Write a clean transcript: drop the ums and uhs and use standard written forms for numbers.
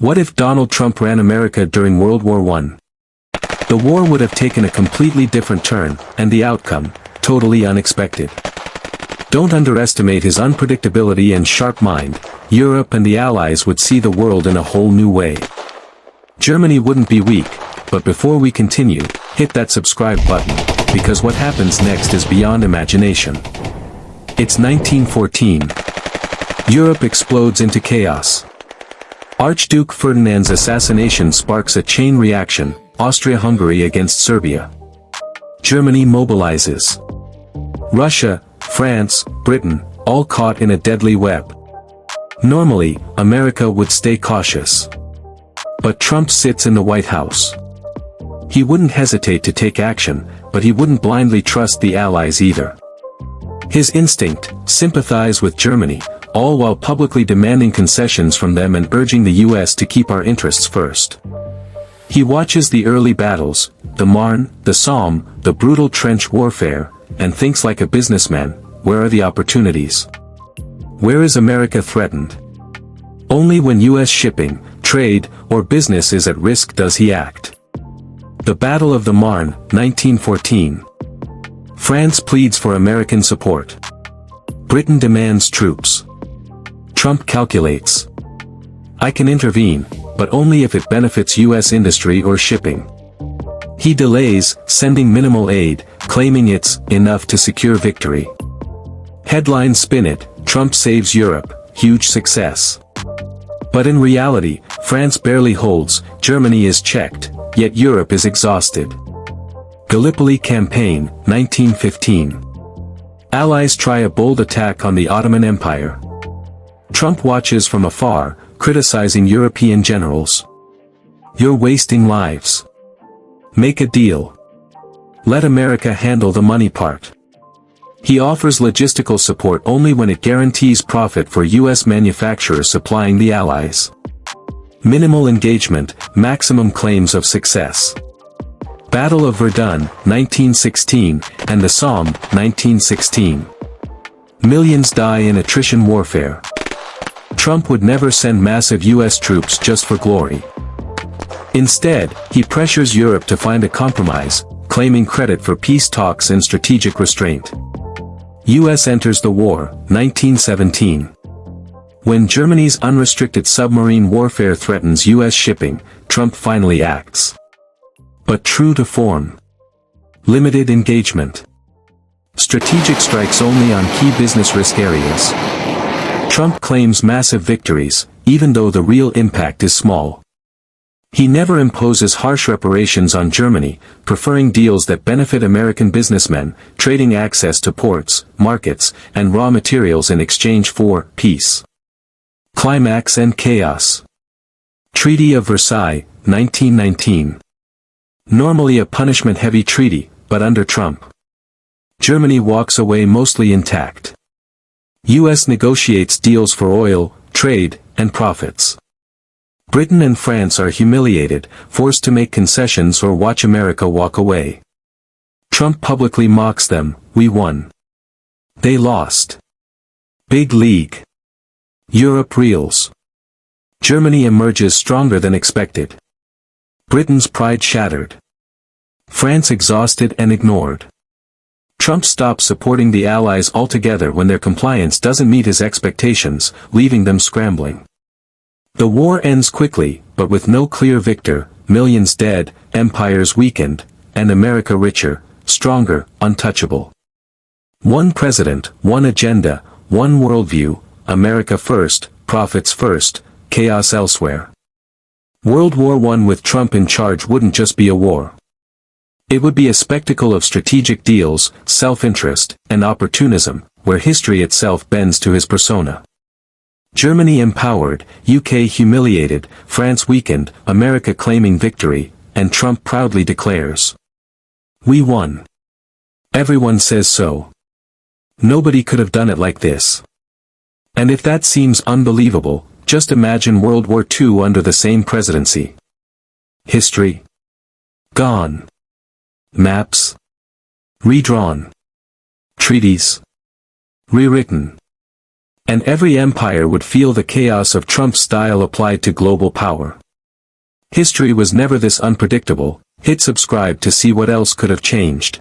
What if Donald Trump ran America during World War I? The war would have taken a completely different turn, and the outcome, totally unexpected. Don't underestimate his unpredictability and sharp mind. Europe and the Allies would see the world in a whole new way. Germany wouldn't be weak, but before we continue, hit that subscribe button, because what happens next is beyond imagination. It's 1914. Europe explodes into chaos. Archduke Ferdinand's assassination sparks a chain reaction, Austria-Hungary against Serbia. Germany mobilizes. Russia, France, Britain, all caught in a deadly web. Normally, America would stay cautious. But Trump sits in the White House. He wouldn't hesitate to take action, but he wouldn't blindly trust the Allies either. His instinct, sympathize with Germany, all while publicly demanding concessions from them and urging the US to keep our interests first. He watches the early battles, the Marne, the Somme, the brutal trench warfare, and thinks like a businessman, where are the opportunities? Where is America threatened? Only when US shipping, trade, or business is at risk does he act. The Battle of the Marne, 1914. France pleads for American support. Britain demands troops. Trump calculates. I can intervene, but only if it benefits US industry or shipping. He delays, sending minimal aid, claiming it's enough to secure victory. Headlines spin it, Trump saves Europe, huge success. But in reality, France barely holds, Germany is checked, yet Europe is exhausted. Gallipoli Campaign, 1915. Allies try a bold attack on the Ottoman Empire. Trump watches from afar, criticizing European generals. You're wasting lives. Make a deal. Let America handle the money part. He offers logistical support only when it guarantees profit for US manufacturers supplying the Allies. Minimal engagement, maximum claims of success. Battle of Verdun, 1916, and the Somme, 1916. Millions die in attrition warfare. Trump would never send massive US troops just for glory. Instead, he pressures Europe to find a compromise, claiming credit for peace talks and strategic restraint. US enters the war, 1917. When Germany's unrestricted submarine warfare threatens US shipping, Trump finally acts. But true to form. Limited engagement. Strategic strikes only on key business risk areas. Trump claims massive victories, even though the real impact is small. He never imposes harsh reparations on Germany, preferring deals that benefit American businessmen, trading access to ports, markets, and raw materials in exchange for peace. Climax and chaos. Treaty of Versailles, 1919. Normally a punishment-heavy treaty, but under Trump, Germany walks away mostly intact. US negotiates deals for oil, trade, and profits. Britain and France are humiliated, forced to make concessions or watch America walk away. Trump publicly mocks them, we won. They lost. Big league. Europe reels. Germany emerges stronger than expected. Britain's pride shattered. France exhausted and ignored. Trump stops supporting the Allies altogether when their compliance doesn't meet his expectations, leaving them scrambling. The war ends quickly, but with no clear victor, millions dead, empires weakened, and America richer, stronger, untouchable. One president, one agenda, one worldview, America first, profits first, chaos elsewhere. World War I with Trump in charge wouldn't just be a war. It would be a spectacle of strategic deals, self-interest, and opportunism, where history itself bends to his persona. Germany empowered, UK humiliated, France weakened, America claiming victory, and Trump proudly declares, "We won." Everyone says so. Nobody could have done it like this. And if that seems unbelievable, just imagine World War II under the same presidency. History. Gone. Maps. Redrawn. Treaties. Rewritten. And every empire would feel the chaos of Trump's style applied to global power. History was never this unpredictable. Hit subscribe to see what else could have changed.